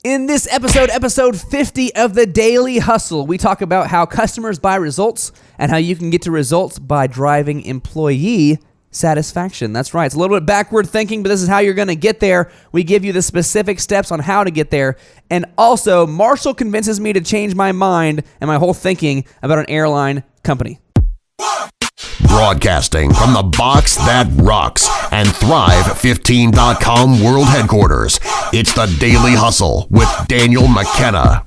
In this episode 50 of the Daily Hustle, we talk about how customers buy results and how you can get to results by driving employee satisfaction. That's right. It's a little bit backward thinking, but this is how you're going to get there. We give you the specific steps on how to get there. And also, Marshall convinces me to change my mind and my whole thinking about an airline company. Broadcasting from the box that rocks and Thrive15.com world headquarters, it's the Daily Hustle with Daniel McKenna.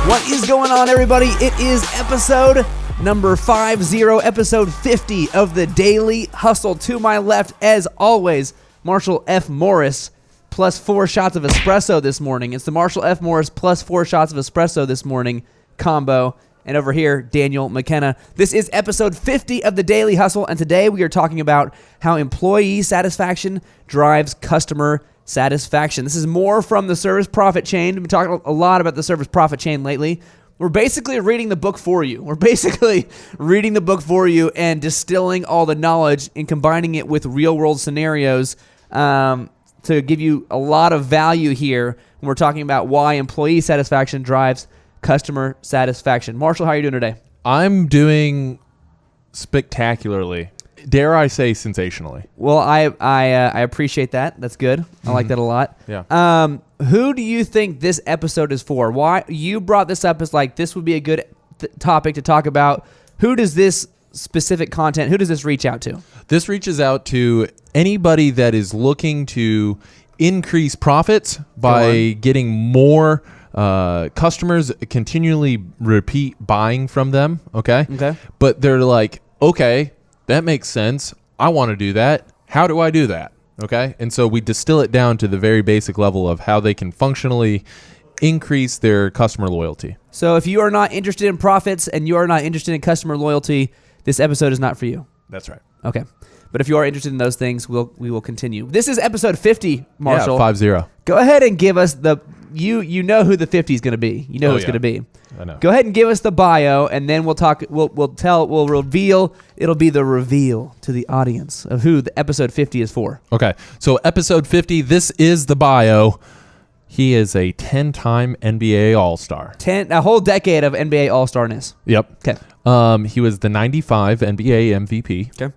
What is going on, everybody? It is episode number 50, episode 50 of the Daily Hustle. To my left, as always, Marshall F. Morris, plus 4 shots of espresso this morning. It's the Marshall F. Morris plus 4 shots of espresso this morning combo. And over here, Daniel McKenna. This is episode 50 of the Daily Hustle, and today we are talking about how employee satisfaction drives customer satisfaction. This is more from the service profit chain. We've been talking a lot about the service profit chain lately. We're basically reading the book for you. And distilling all the knowledge and combining it with real-world scenarios to give you a lot of value here when we're talking about why employee satisfaction drives customer satisfaction. Marshall, how are you doing today? I'm doing spectacularly. Dare I say sensationally? Well, I appreciate that. That's good. I like that a lot. Yeah. Who do you think this episode is for? Why you brought this up as like this would be a good topic to talk about? Who does this specific content, who does this reach out to? This reaches out to anybody that is looking to increase profits by getting more customers continually repeat buying from them, okay? But they're like, okay, that makes sense. I want to do that. How do I do that? Okay? And so we distill it down to the very basic level of how they can functionally increase their customer loyalty. So if you are not interested in profits and you are not interested in customer loyalty, this episode is not for you. That's right. Okay. But if you are interested in those things, we will continue. This is episode 50, Marshall. Yeah, 50. Go ahead and give us the you know who the 50 is going to be. You know who it's going to be. I know. Go ahead and give us the bio, and then we'll talk. We'll reveal. It'll be the reveal to the audience of who the episode 50 is for. Okay. So episode 50. This is the bio. He is a 10-time NBA All-Star. A whole decade of NBA All-Starness. Yep. Okay. He was the 95 NBA MVP. Okay.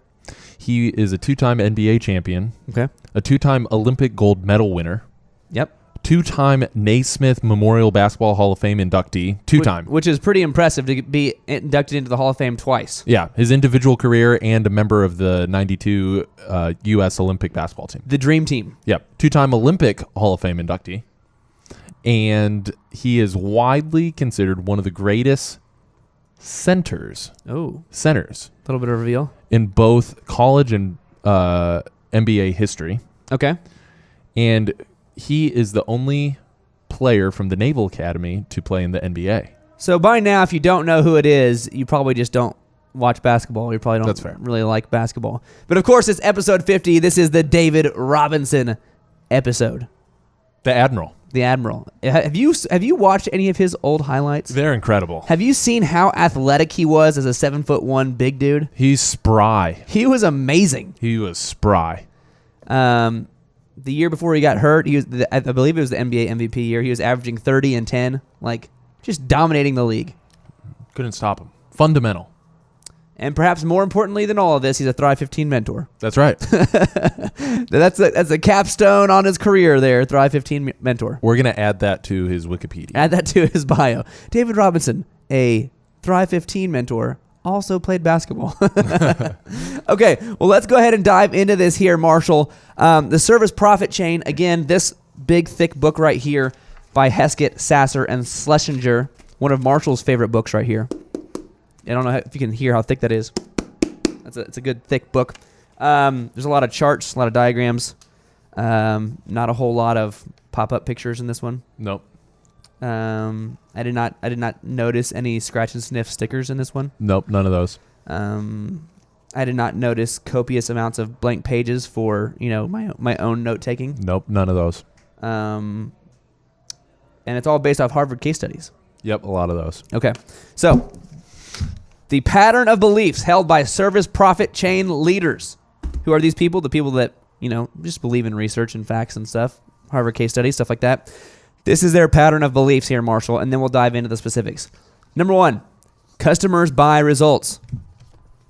He is a 2-time NBA champion. Okay. A 2-time Olympic gold medal winner. Yep. 2-time Naismith Memorial Basketball Hall of Fame inductee. 2-time. Which is pretty impressive to be inducted into the Hall of Fame twice. Yeah. His individual career and a member of the 92 U.S. Olympic basketball team. The Dream Team. Yep. 2-time Olympic Hall of Fame inductee. And he is widely considered one of the greatest centers. Oh. Centers. A little bit of reveal. In both college and NBA history. Okay. And he is the only player from the Naval Academy to play in the NBA. So by now, if you don't know who it is, you probably just don't watch basketball. You probably don't really like basketball. But of course, it's episode 50. This is the David Robinson episode. The Admiral. The Admiral. Have you watched any of his old highlights? They're incredible. Have you seen how athletic he was as a 7'1" big dude? He's spry. He was amazing. He was spry. The year before he got hurt, I believe it was the NBA MVP year. He was averaging 30 and 10, like just dominating the league. Couldn't stop him. Fundamental. And perhaps more importantly than all of this, he's a Thrive 15 mentor. That's right. That's a capstone on his career there, Thrive 15 mentor. We're going to add that to his Wikipedia. Add that to his bio. David Robinson, a Thrive 15 mentor, also played basketball. Okay, well, let's go ahead and dive into this here, Marshall. The Service Profit Chain, again, this big, thick book right here by Heskett, Sasser, and Schlesinger, one of Marshall's favorite books right here. I don't know if you can hear how thick that is. It's a good, thick book. There's a lot of charts, a lot of diagrams. Not a whole lot of pop-up pictures in this one. Nope. I did not notice any scratch and sniff stickers in this one. Nope, none of those. I did not notice copious amounts of blank pages for my own note taking. Nope, none of those. And it's all based off Harvard case studies. Yep, a lot of those. Okay, so the pattern of beliefs held by service profit chain leaders. Who are these people? The people that, just believe in research and facts and stuff. Harvard case studies, stuff like that. This is their pattern of beliefs here, Marshall, and then we'll dive into the specifics. Number 1, customers buy results.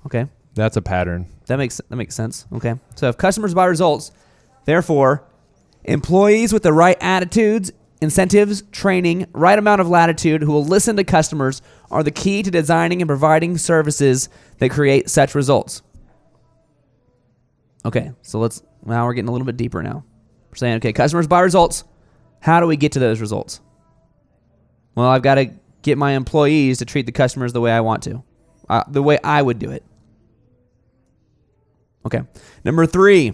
Okay. That's a pattern. That makes sense. Okay. So if customers buy results, therefore, employees with the right attitudes, incentives, training, right amount of latitude who will listen to customers are the key to designing and providing services that create such results. Okay. So now we're getting a little bit deeper now. We're saying, okay, customers buy results. How do we get to those results? Well, I've got to get my employees to treat the customers the way I want to, the way I would do it. Okay. Number 3,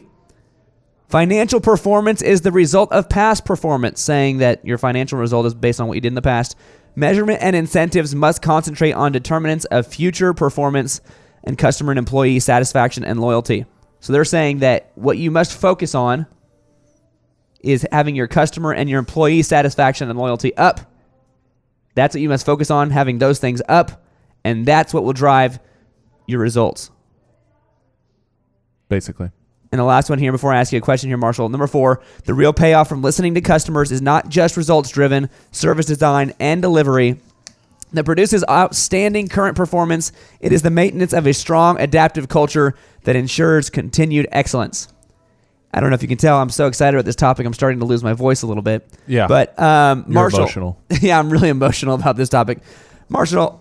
financial performance is the result of past performance, saying that your financial result is based on what you did in the past. Measurement and incentives must concentrate on determinants of future performance and customer and employee satisfaction and loyalty. So they're saying that what you must focus on is having your customer and your employee satisfaction and loyalty up. That's what you must focus on, having those things up, and that's what will drive your results. Basically. And the last one here before I ask you a question here, Marshall. Number 4, the real payoff from listening to customers is not just results-driven service design and delivery that produces outstanding current performance. It is the maintenance of a strong adaptive culture that ensures continued excellence. I don't know if you can tell, I'm so excited about this topic. I'm starting to lose my voice a little bit. Yeah. But Marshall, emotional. Yeah, I'm really emotional about this topic. Marshall,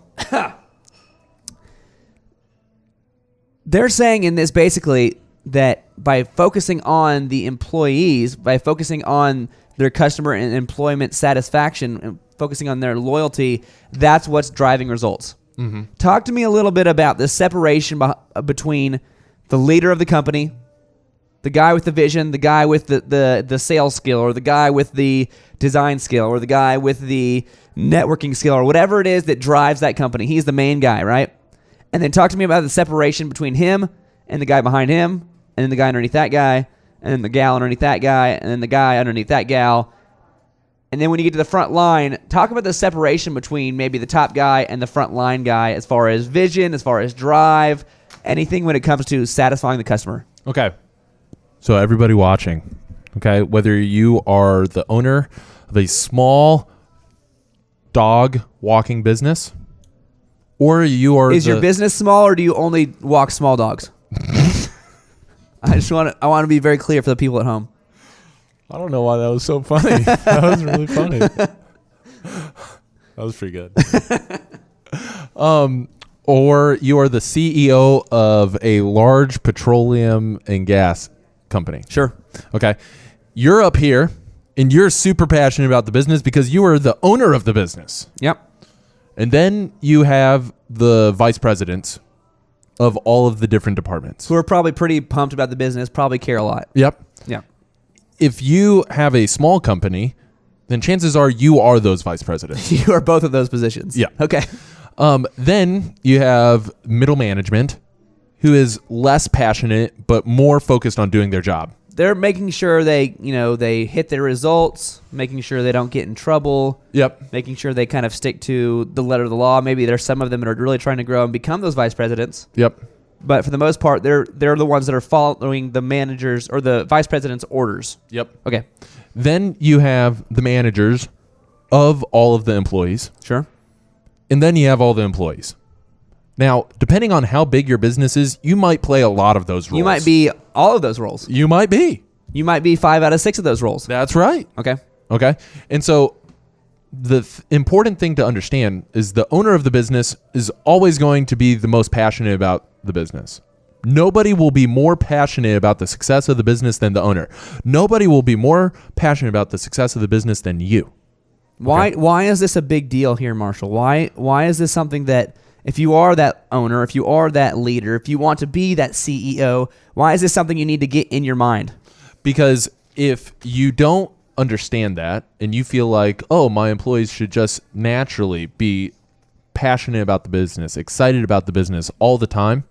they're saying in this basically that by focusing on the employees, by focusing on their customer and employment satisfaction, and focusing on their loyalty, that's what's driving results. Mm-hmm. Talk to me a little bit about the separation between the leader of the company, the guy with the vision, the guy with the sales skill, or the guy with the design skill, or the guy with the networking skill, or whatever it is that drives that company. He's the main guy, right? And then talk to me about the separation between him and the guy behind him, and then the guy underneath that guy, and then the gal underneath that guy, and then the guy underneath that gal. And then when you get to the front line, talk about the separation between maybe the top guy and the front line guy as far as vision, as far as drive, anything when it comes to satisfying the customer. Okay. So everybody watching, okay, whether you are the owner of a small dog walking business, or you are Is your business small, or do you only walk small dogs? I want to be very clear for the people at home. I don't know why that was so funny. That was really funny. That was pretty good. Or you are the CEO of a large petroleum and gas company. Sure. Okay. You're up here and you're super passionate about the business because you are the owner of the business. Yep. And then you have the vice presidents of all of the different departments. Who are probably pretty pumped about the business, probably care a lot. Yep. Yeah. If you have a small company, then chances are you are those vice presidents. You are both of those positions. Yeah. Okay. Then you have middle management, who is less passionate but more focused on doing their job. They're making sure they hit their results, making sure they don't get in trouble. Yep. Making sure they kind of stick to the letter of the law. Maybe there's some of them that are really trying to grow and become those vice presidents. Yep. But for the most part, they're the ones that are following the managers or the vice president's orders. Yep. Okay. Then you have the managers of all of the employees. Sure. And then you have all the employees. Now, depending on how big your business is, you might play a lot of those roles. You might be all of those roles. You might be. You might be 5 out of 6 of those roles. That's right. Okay. Okay. And so the important thing to understand is the owner of the business is always going to be the most passionate about the business. Nobody will be more passionate about the success of the business than the owner. Nobody will be more passionate about the success of the business than you. Okay? Why is this a big deal here, Marshall? Why is this something that if you are that owner, if you are that leader, if you want to be that CEO, why is this something you need to get in your mind? Because if you don't understand that and you feel like, oh, my employees should just naturally be passionate about the business, excited about the business all the time,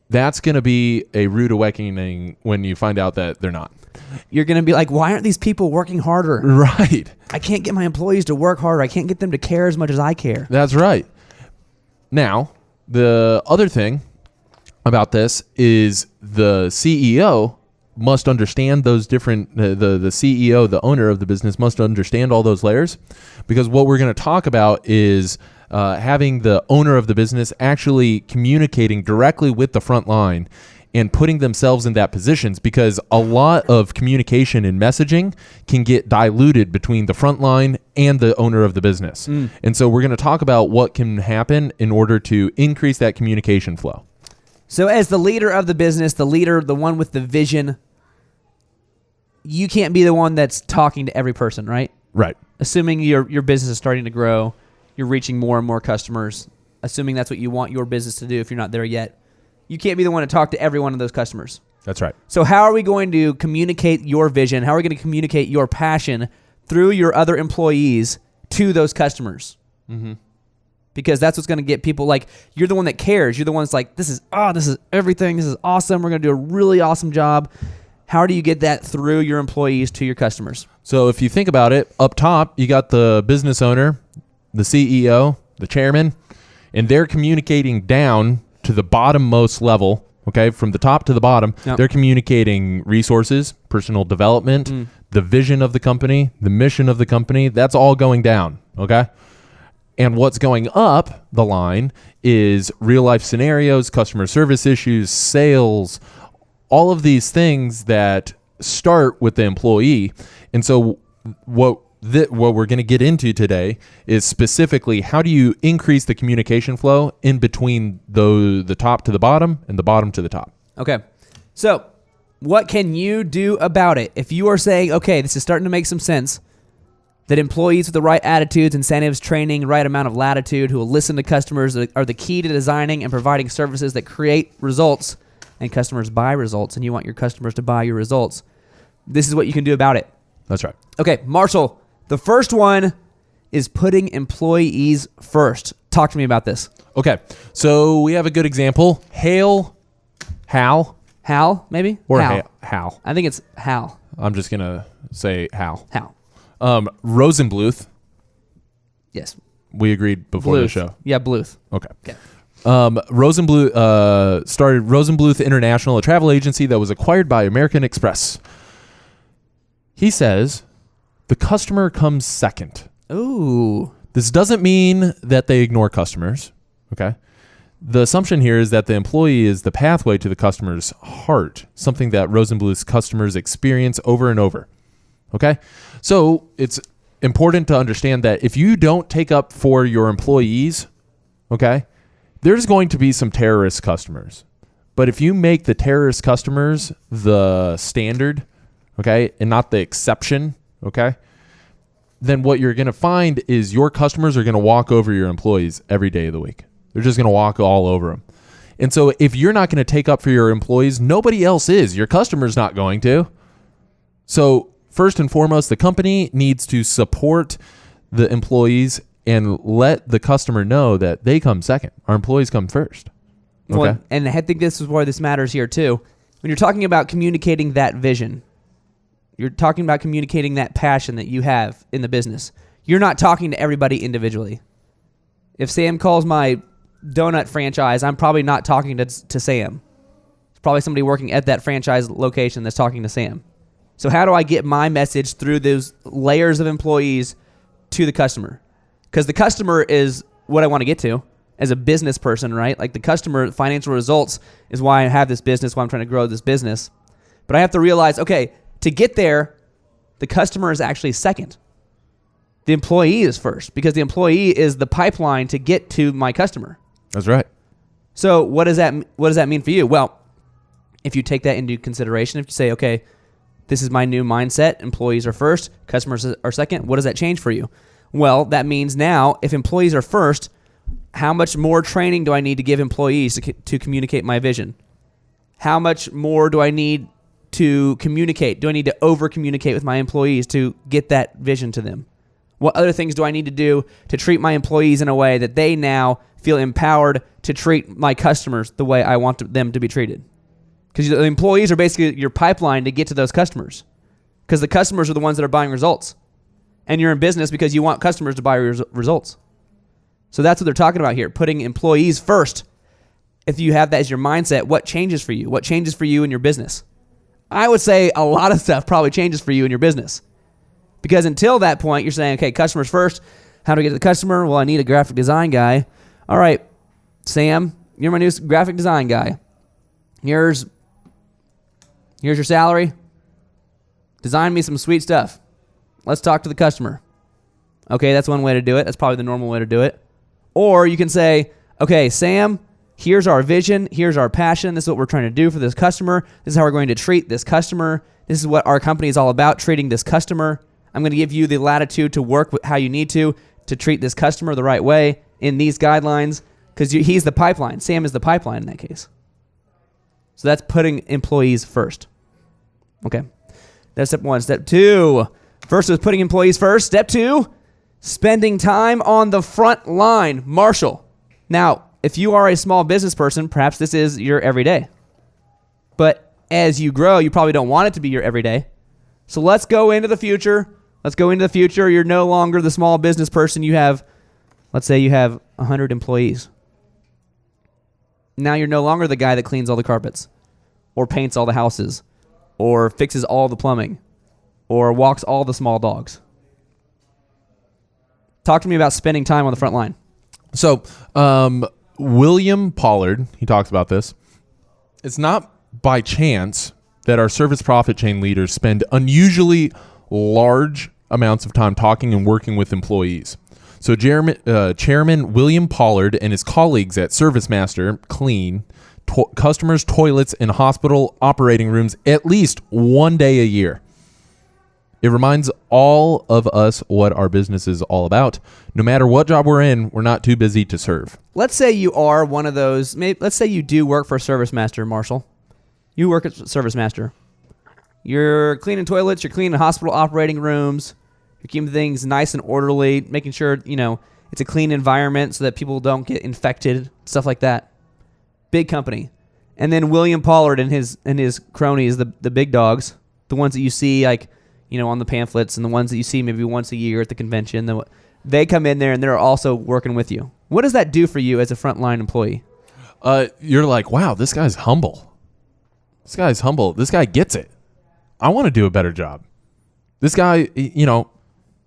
that's going to be a rude awakening when you find out that they're not. You're going to be like, why aren't these people working harder? Right. I can't get my employees to work harder. I can't get them to care as much as I care. That's right. Now, the other thing about this is the CEO must understand those different, the CEO, the owner of the business must understand all those layers, because what we're going to talk about is having the owner of the business actually communicating directly with the front line and putting themselves in that positions, because a lot of communication and messaging can get diluted between the front line and the owner of the business. And so we're going to talk about what can happen in order to increase that communication flow. So as the leader of the business, the leader, the one with the vision, you can't be the one that's talking to every person, right? Right. Assuming your business is starting to grow, you're reaching more and more customers, assuming that's what you want your business to do if you're not there yet. You can't be the one to talk to every one of those customers. That's right. So how are we going to communicate your vision? How are we going to communicate your passion through your other employees to those customers? Mm-hmm. Because that's what's going to get people, like, you're the one that cares. You're the one that's like, this is everything. This is awesome. We're going to do a really awesome job. How do you get that through your employees to your customers? So if you think about it, up top, you got the business owner, the CEO, the chairman, and they're communicating down to the bottommost level, okay, from the top to the bottom. Yep. They're communicating resources, personal development, the vision of the company, the mission of the company. That's all going down, okay? And what's going up the line is real life scenarios, customer service issues, sales, all of these things that start with the employee. And so what we're going to get into today is specifically how do you increase the communication flow in between the top to the bottom and the bottom to the top. Okay. So what can you do about it? If you are saying, okay, this is starting to make some sense, that employees with the right attitudes, incentives, training, right amount of latitude, who will listen to customers are the key to designing and providing services that create results, and customers buy results, and you want your customers to buy your results. This is what you can do about it. That's right. Okay, Marshall, the first one is putting employees first. Talk to me about this. Okay, so we have a good example. Hal, maybe? or Hal. Hal. I think it's Hal. I'm just going to say Hal. Rosenbluth. Yes. We agreed before the Bluth. show. Yeah, Bluth. Okay. Okay. Rosenbluth started Rosenbluth International, a travel agency that was acquired by American Express. He says the customer comes second. Ooh. This doesn't mean that they ignore customers. Okay. The assumption here is that the employee is the pathway to the customer's heart, something that Rosenbluth's customers experience over and over. Okay. So it's important to understand that if you don't take up for your employees, okay, there's going to be some terrorist customers. But if you make the terrorist customers the standard, okay, and not the exception, okay, then what you're going to find is your customers are going to walk over your employees every day of the week. They're just going to walk all over them. And so if you're not going to take up for your employees, nobody else is. Your customer's not going to. So first and foremost, the company needs to support the employees and let the customer know that they come second. Our employees come first. Okay. Well, and I think this is where this matters here too. When you're talking about communicating that vision, you're talking about communicating that passion that you have in the business. You're not talking to everybody individually. If Sam calls my donut franchise, I'm probably not talking to Sam. It's probably somebody working at that franchise location that's talking to Sam. So how do I get my message through those layers of employees to the customer? Because the customer is what I want to get to as a business person, right? Like the customer, financial results is why I have this business, why I'm trying to grow this business. But I have to realize, okay, to get there, the customer is actually second. The employee is first, because the employee is the pipeline to get to my customer. That's right. So what does that mean for you? Well, if you take that into consideration, if you say, okay, this is my new mindset, employees are first, customers are second, what does that change for you? Well, that means now, if employees are first, how much more training do I need to give employees to communicate my vision? How much more do I need to communicate? Do I need to over-communicate with my employees to get that vision to them? What other things do I need to do to treat my employees in a way that they now feel empowered to treat my customers the way I want them to be treated? Because the employees are basically your pipeline to get to those customers. Because the customers are the ones that are buying results. And you're in business because you want customers to buy results. So that's what they're talking about here, putting employees first. if you have that as your mindset, what changes for you? What changes for you in your business? I would say a lot of stuff probably changes for you in your business. Because until that point, you're saying, okay, customers first. How do I get to the customer? Well, I need a graphic design guy. All right, Sam, you're my new graphic design guy. Here's your salary. Design me some sweet stuff. Let's talk to the customer. Okay, that's one way to do it. That's probably the normal way to do it. Or you can say, okay, Sam, here's our vision. Here's our passion. This is what we're trying to do for this customer. This is how we're going to treat this customer. This is what our company is all about, treating this customer. I'm going to give you the latitude to work with how you need to treat this customer the right way in these guidelines, because he's the pipeline. Sam is the pipeline in that case. So that's putting employees first. Okay. That's step one. Step two. First was putting employees first. Step two, spending time on the front line. Marshall. Now, if you are a small business person, perhaps this is your everyday. But as you grow, you probably don't want it to be your everyday. So let's go into the future. You're no longer the small business person. Let's say you have 100 employees. Now you're no longer the guy that cleans all the carpets or paints all the houses or fixes all the plumbing or walks all the small dogs. Talk to me about spending time on the front line. So, William Pollard, he talks about this. It's not by chance that our service profit chain leaders spend unusually large amounts of time talking and working with employees. So Chairman William Pollard and his colleagues at ServiceMaster clean customers' toilets in hospital operating rooms at least one day a year. It reminds all of us what our business is all about. No matter what job we're in, we're not too busy to serve. Let's say you are one of those. Let's say you do work for ServiceMaster, Marshall. You work at ServiceMaster. You're cleaning toilets. You're cleaning hospital operating rooms. You're keeping things nice and orderly, making sure, it's a clean environment so that people don't get infected, stuff like that. Big company. And then William Pollard and his cronies, the big dogs, the ones that you see on the pamphlets and the ones that you see maybe once a year at the convention, they come in there and they're also working with you. What does that do for you as a frontline employee? You're like, wow, this guy's humble. This guy gets it. I want to do a better job. This guy,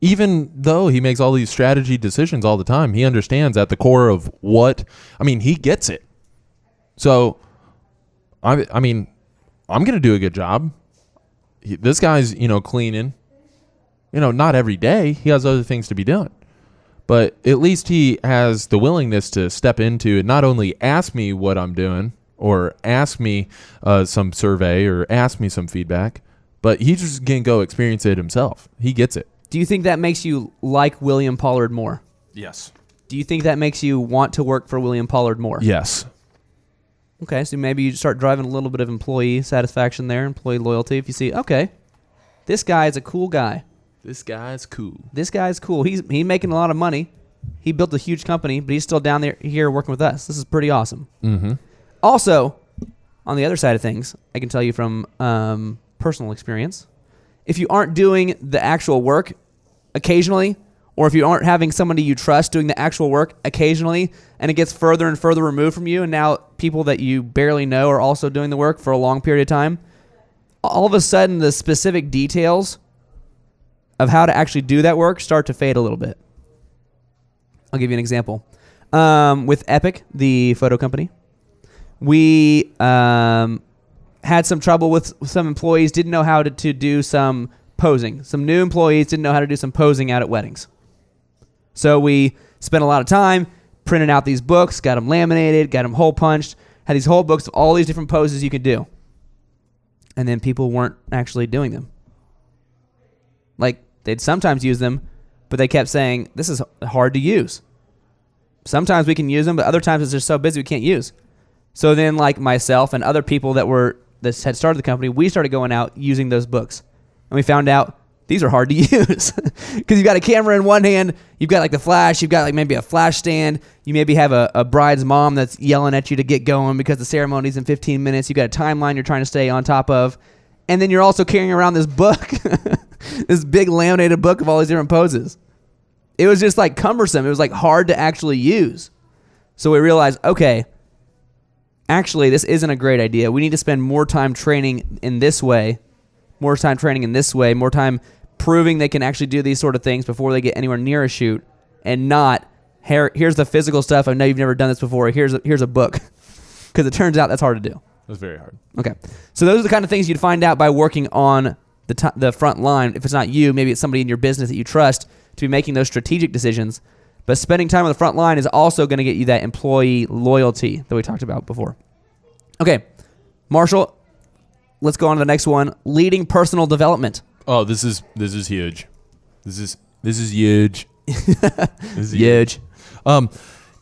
even though he makes all these strategy decisions all the time, he understands at the core of he gets it. So, I'm going to do a good job. This guy's, cleaning. Not every day. He has other things to be doing. But at least he has the willingness to step into and not only ask me what I'm doing or ask me some survey or ask me some feedback, but he's just going to go experience it himself. He gets it. Do you think that makes you like William Pollard more? Yes. Do you think that makes you want to work for William Pollard more? Yes. Okay, so maybe you start driving a little bit of employee satisfaction there, employee loyalty. If you see, okay, this guy is a cool guy. This guy's cool. He's making a lot of money. He built a huge company, but he's still down there here working with us. This is pretty awesome. Mm-hmm. Also, on the other side of things, I can tell you from personal experience, if you aren't doing the actual work occasionally, or if you aren't having somebody you trust doing the actual work occasionally, and it gets further and further removed from you, and now people that you barely know are also doing the work for a long period of time, all of a sudden the specific details of how to actually do that work start to fade a little bit. I'll give you an example. With Epic, the photo company, we had some trouble with some employees, didn't know how to do some posing. Some new employees didn't know how to do some posing out at weddings. So we spent a lot of time printing out these books, got them laminated, got them hole punched, had these whole books of all these different poses you could do. And then people weren't actually doing them. They'd sometimes use them, but they kept saying, this is hard to use. Sometimes we can use them, but other times it's just so busy we can't use. So then myself and other people that had started the company, we started going out using those books. And we found out these are hard to use because you've got a camera in one hand, you've got the flash, you've got maybe a flash stand, you maybe have a bride's mom that's yelling at you to get going because the ceremony's in 15 minutes, you've got a timeline you're trying to stay on top of, and then you're also carrying around this book, this big laminated book of all these different poses. It was just cumbersome. It was hard to actually use. So we realized, okay, actually, this isn't a great idea. We need to spend more time training in this way, more time proving they can actually do these sort of things before they get anywhere near a shoot, and not, here's the physical stuff. I know you've never done this before. Here's a book. Because it turns out that's hard to do. That's very hard. Okay. So those are the kind of things you'd find out by working on the front line. If it's not you, maybe it's somebody in your business that you trust to be making those strategic decisions. But spending time on the front line is also going to get you that employee loyalty that we talked about before. Okay, Marshall, let's go on to the next one. Leading personal development. Oh, this is huge. This is huge. This is Huge.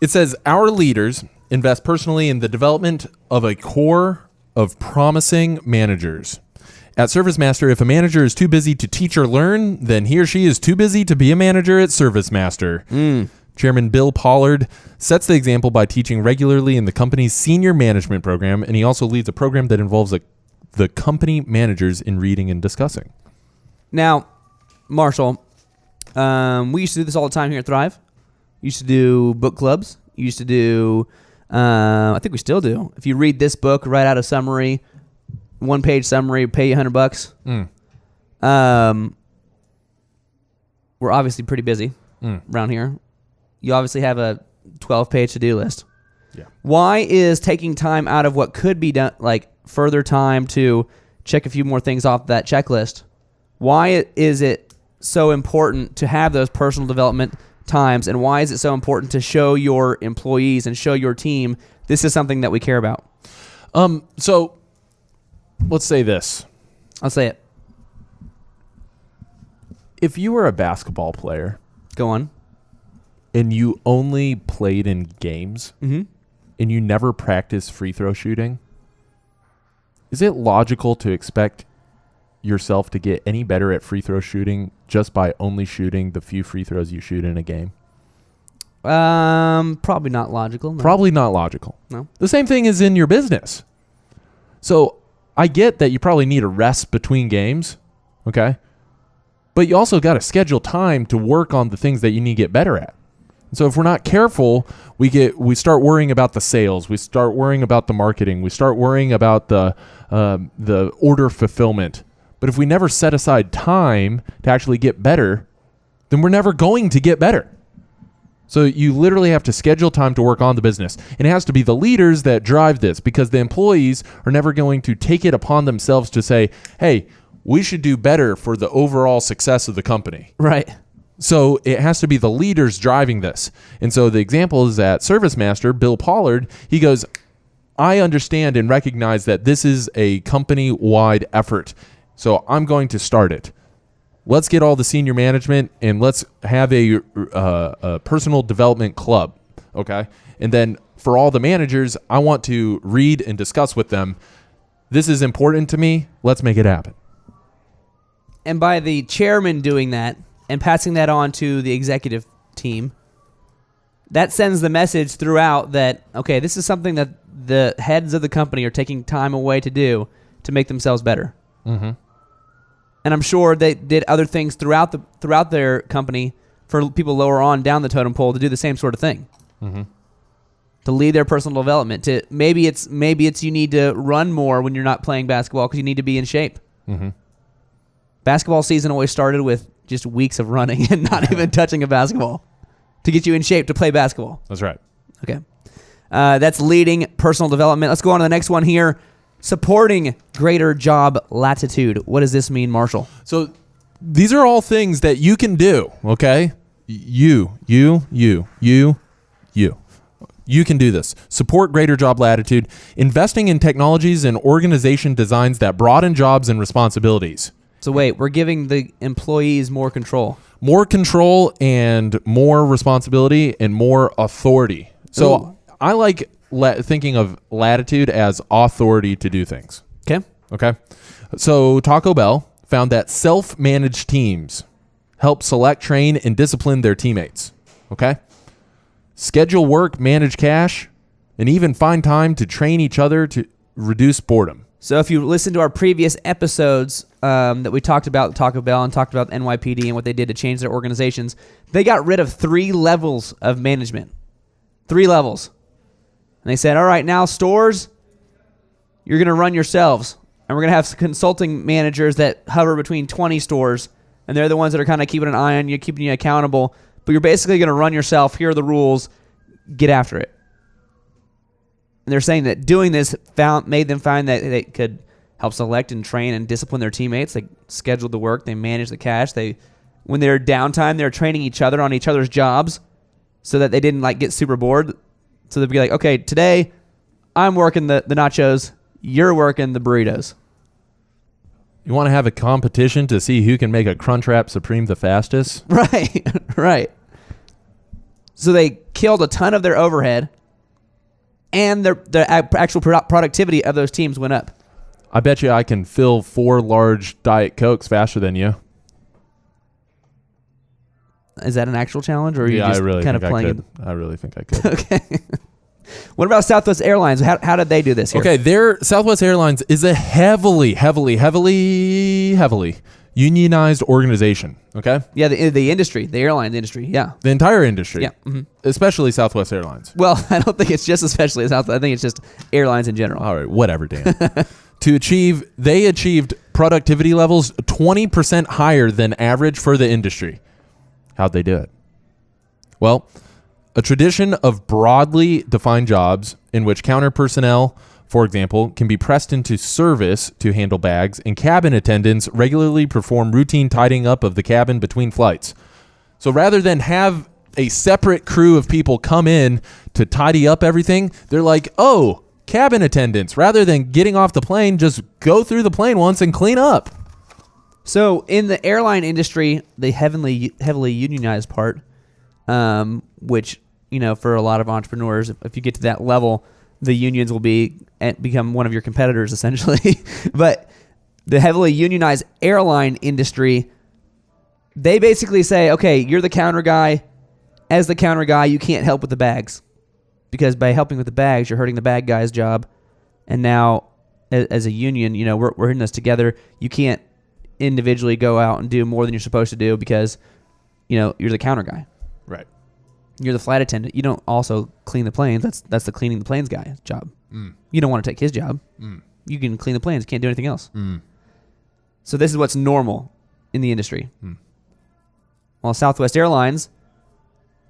It says our leaders invest personally in the development of a core of promising managers. At ServiceMaster, if a manager is too busy to teach or learn, then he or she is too busy to be a manager at ServiceMaster. Chairman Bill Pollard sets the example by teaching regularly in the company's senior management program, and he also leads a program that involves the company managers in reading and discussing. Now, Marshall, we used to do this all the time here at Thrive. We used to do book clubs. You used to do, I think we still do. If you read this book, write out a summary, 1-page summary, pay you $100. We're obviously pretty busy around here. You obviously have a 12-page to-do list. Yeah. Why is taking time out of what could be done, like further time to check a few more things off that checklist, why is it so important to have those personal development times, and why is it so important to show your employees and show your team this is something that we care about? So let's say this. I'll say it. If you were a basketball player Go on. and you only played in games and you never practiced free throw shooting, is it logical to expect yourself to get any better at free throw shooting just by only shooting the few free throws you shoot in a game? Probably not logical. No. Probably not logical. No. The same thing is in your business. So I get that you probably need a rest between games, okay? But you also got to schedule time to work on the things that you need to get better at. So if we're not careful, we start worrying about the sales, we start worrying about the marketing, we start worrying about the order fulfillment. But if we never set aside time to actually get better, then we're never going to get better. So you literally have to schedule time to work on the business. And it has to be the leaders that drive this, because the employees are never going to take it upon themselves to say, hey, we should do better for the overall success of the company. Right. So it has to be the leaders driving this. And so the example is at ServiceMaster, Bill Pollard, he goes, I understand and recognize that this is a company-wide effort. So I'm going to start it. Let's get all the senior management and let's have a personal development club, okay? And then for all the managers, I want to read and discuss with them. This is important to me. Let's make it happen. And by the chairman doing that and passing that on to the executive team, that sends the message throughout that, okay, this is something that the heads of the company are taking time away to do to make themselves better. Mm-hmm. And I'm sure they did other things throughout their company for people lower on down the totem pole to do the same sort of thing. Mm-hmm. To lead their personal development. To maybe it's you need to run more when you're not playing basketball because you need to be in shape. Mm-hmm. Basketball season always started with just weeks of running and not even touching a basketball to get you in shape to play basketball. That's right. Okay. That's leading personal development. Let's go on to the next one here. Supporting greater job latitude. What does this mean, Marshall? So these are all things that you can do, okay? You can do this. Support greater job latitude. Investing in technologies and organization designs that broaden jobs and responsibilities. So wait, we're giving the employees more control. More control and more responsibility and more authority. So Ooh. I like thinking of latitude as authority to do things. Okay. So Taco Bell found that self-managed teams help select, train, and discipline their teammates. Okay. Schedule work, manage cash, and even find time to train each other to reduce boredom. So if you listen to our previous episodes that we talked about Taco Bell and talked about NYPD and what they did to change their organizations, they got rid of 3 levels of management. 3 levels. And they said, all right, now stores, you're going to run yourselves, and we're going to have consulting managers that hover between 20 stores, and they're the ones that are kind of keeping an eye on you, keeping you accountable, but you're basically going to run yourself. Here are the rules. Get after it. And they're saying that doing this made them find that they could help select and train and discipline their teammates. They scheduled the work. They managed the cash. When they're downtime, they're training each other on each other's jobs so that they didn't get super bored. So they'd be like, okay, today I'm working the nachos. You're working the burritos. You want to have a competition to see who can make a Crunchwrap Supreme the fastest? Right, right. So they killed a ton of their overhead, and the actual productivity of those teams went up. I bet you I can fill 4 large Diet Cokes faster than you. Is that an actual challenge, or are you just kind of playing? I really think I could. Okay. What about Southwest Airlines? How did they do this here? Okay, Southwest Airlines is a heavily unionized organization. Okay. Yeah, the industry, the airline industry. Yeah. The entire industry. Yeah. Mm-hmm. Especially Southwest Airlines. Well, I don't think it's just especially Southwest. I think it's just airlines in general. All right, whatever, Dan. They achieved productivity levels 20% higher than average for the industry. How'd they do it? Well, a tradition of broadly defined jobs in which counter personnel, for example, can be pressed into service to handle bags, and cabin attendants regularly perform routine tidying up of the cabin between flights. So rather than have a separate crew of people come in to tidy up everything, they're like, oh, cabin attendants, rather than getting off the plane, just go through the plane once and clean up. So in the airline industry, the heavily unionized part, which, for a lot of entrepreneurs, if you get to that level, the unions will become one of your competitors, essentially. But the heavily unionized airline industry, they basically say, okay, you're the counter guy. As the counter guy, you can't help with the bags, because by helping with the bags, you're hurting the bag guy's job. And now, as a union, we're in this together. You can't individually go out and do more than you're supposed to do because, you're the counter guy. Right. You're the flight attendant. You don't also clean the planes. That's the cleaning the planes guy's job. You don't want to take his job. You can clean the planes. Can't do anything else. So this is what's normal in the industry. While Southwest Airlines,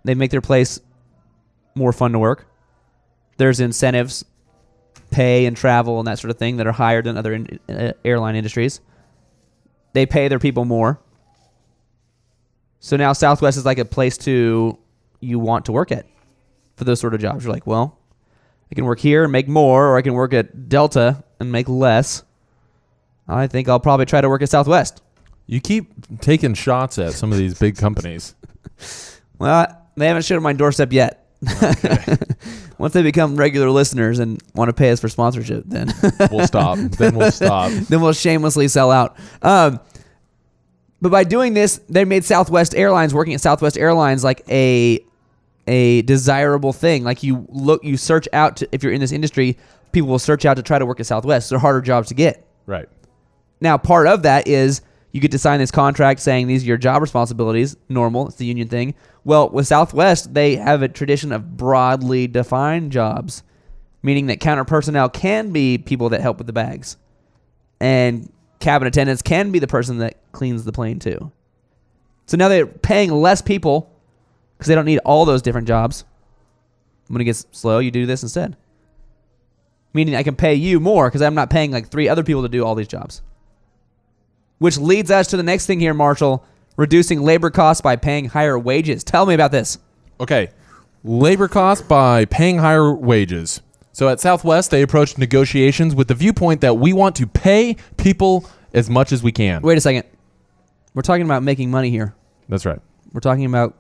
they make their place more fun to work. There's incentives, pay and travel and that sort of thing that are higher than other airline industries. They pay their people more. So now Southwest is like a place you want to work at for those sort of jobs. You're like, well, I can work here and make more, or I can work at Delta and make less. I think I'll probably try to work at Southwest. You keep taking shots at some of these big companies. Well, they haven't showed my doorstep yet. Okay. Once they become regular listeners and want to pay us for sponsorship, then we'll stop. Then we'll shamelessly sell out. But by doing this, they made Southwest Airlines, working at Southwest Airlines, like a desirable thing. Like you search out if you're in this industry, people will search out to try to work at Southwest. They're harder jobs to get. Right. Now, part of that is you get to sign this contract saying these are your job responsibilities. Normal. It's the union thing. Well, with Southwest, they have a tradition of broadly defined jobs, meaning that counter personnel can be people that help with the bags, and cabin attendants can be the person that cleans the plane too. So now they're paying less people because they don't need all those different jobs. When it gets slow, you do this instead. Meaning I can pay you more because I'm not paying like 3 other people to do all these jobs. Which leads us to the next thing here, Marshall, reducing labor costs by paying higher wages. Tell me about this. Okay. Labor costs by paying higher wages. So at Southwest, they approached negotiations with the viewpoint that we want to pay people as much as we can. Wait a second. We're talking about making money here. That's right. We're talking about,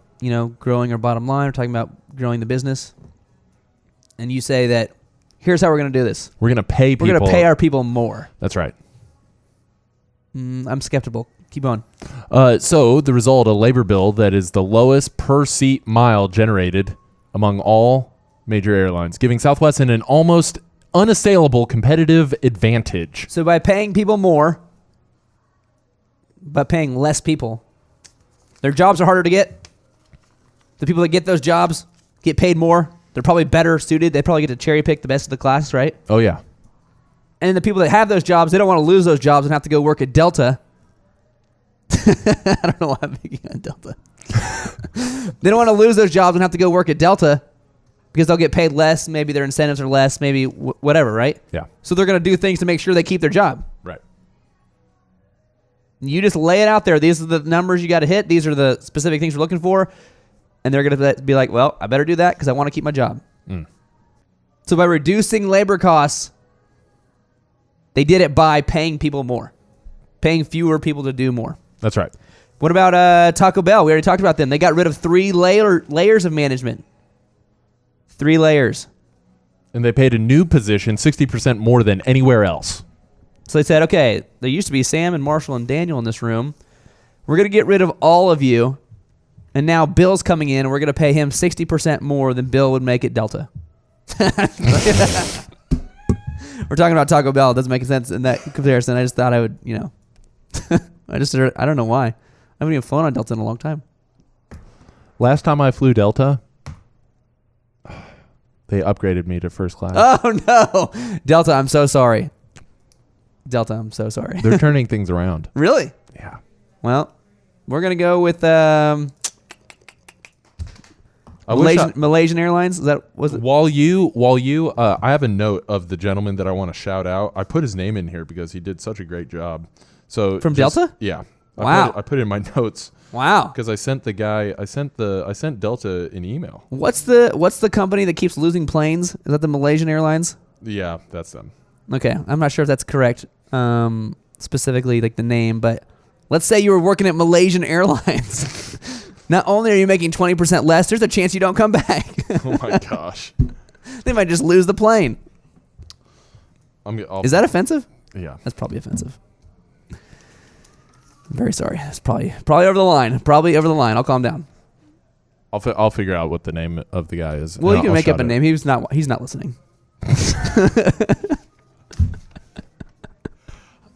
growing our bottom line. We're talking about growing the business. And you say that here's how we're going to do this. We're going to pay people. We're going to pay our people more. That's right. I'm skeptical. Keep on. So the result, a labor bill that is the lowest per seat mile generated among all major airlines, giving Southwest an almost unassailable competitive advantage. So by paying people more, but paying less people, their jobs are harder to get. The people that get those jobs get paid more. They're probably better suited. They probably get to cherry pick the best of the class, right? Oh, yeah. And then the people that have those jobs, they don't want to lose those jobs and have to go work at Delta. I don't know why I'm thinking on Delta. They don't want to lose those jobs and have to go work at Delta because they'll get paid less. Maybe their incentives are less. Maybe whatever, right? Yeah. So they're going to do things to make sure they keep their job. Right. You just lay it out there. These are the numbers you got to hit. These are the specific things we're looking for. And they're going to be like, well, I better do that because I want to keep my job. So by reducing labor costs, they did it by paying people more, paying fewer people to do more. That's right. What about Taco Bell? We already talked about them. They got rid of 3 layers of management. 3 layers. And they paid a new position 60% more than anywhere else. So they said, okay, there used to be Sam and Marshall and Daniel in this room. We're going to get rid of all of you. And now Bill's coming in, and we're going to pay him 60% more than Bill would make at Delta. We're talking about Taco Bell. It doesn't make sense in that comparison. I just thought I would, I don't know why. I haven't even flown on Delta in a long time. Last time I flew Delta, they upgraded me to first class. Oh, no. Delta, I'm so sorry. Delta, I'm so sorry. They're turning things around. Really? Yeah. Well, we're going to go with I wish Malaysian Airlines. Was it? While you, I have a note of the gentleman that I want to shout out. I put his name in here because he did such a great job. So from Delta? Yeah. Wow. I put it in my notes. Wow. Because I sent Delta an email. What's the company that keeps losing planes? Is that the Malaysian Airlines? Yeah, that's them. Okay, I'm not sure if that's correct. Specifically, like the name, but let's say you were working at Malaysian Airlines. Not only are you making 20% less, there's a chance you don't come back. Oh my gosh. They might just lose the plane. Is that offensive? Yeah. That's probably offensive. I'm very sorry. That's probably over the line. Probably over the line. I'll calm down. I'll figure out what the name of the guy is. Well, you can make up a name. He's not listening.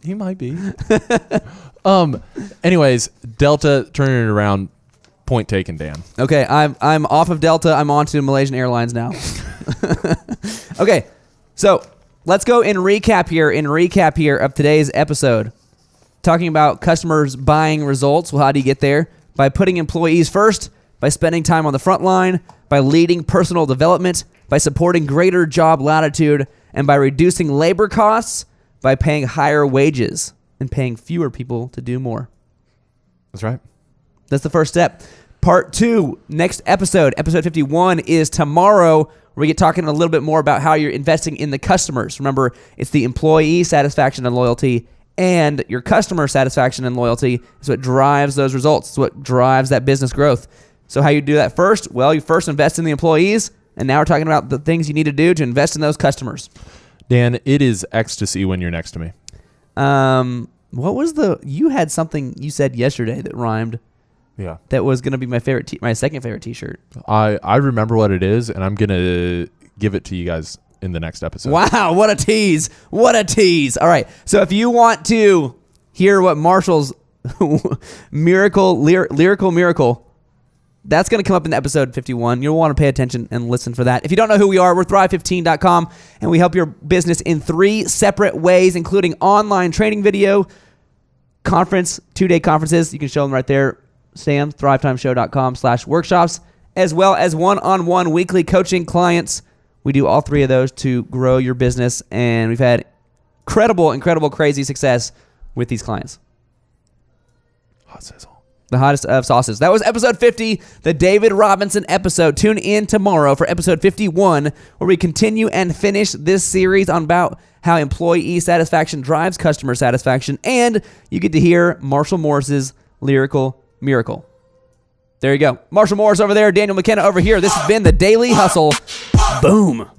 He might be. Anyways, Delta turning it around. Point taken, Dan. Okay, I'm off of Delta. I'm on to Malaysian Airlines now. Okay, so let's go in recap here of today's episode. Talking about customers buying results. Well, how do you get there? By putting employees first, by spending time on the front line, by leading personal development, by supporting greater job latitude, and by reducing labor costs, by paying higher wages and paying fewer people to do more. That's right. That's the first step. Part 2, next episode 51, is tomorrow, where we get talking a little bit more about how you're investing in the customers. Remember, it's the employee satisfaction and loyalty, and your customer satisfaction and loyalty is what drives those results. It's what drives that business growth. So how you do that first? Well, you first invest in the employees, and now we're talking about the things you need to do to invest in those customers. Dan, it is ecstasy when you're next to me. What was you had something you said yesterday that rhymed. Yeah. That was going to be my my second favorite t-shirt. I remember what it is, and I'm going to give it to you guys in the next episode. Wow, what a tease. What a tease. All right. So if you want to hear what Marshall's lyrical miracle, that's going to come up in episode 51. You'll want to pay attention and listen for that. If you don't know who we are, we're Thrive15.com, and we help your business in 3 separate ways, including online training video, conference, 2-day conferences. You can show them right there. Sam, thrivetimeshow.com/workshops, as well as one-on-one weekly coaching clients. We do all 3 of those to grow your business, and we've had incredible, crazy success with these clients. Hot sizzle. The hottest of sauces. That was episode 50, the David Robinson episode. Tune in tomorrow for episode 51, where we continue and finish this series on about how employee satisfaction drives customer satisfaction, and you get to hear Marshall Morris's lyrical miracle. There you go. Marshall Morris over there, Daniel McKenna over here. This has been the Daily Hustle. Boom.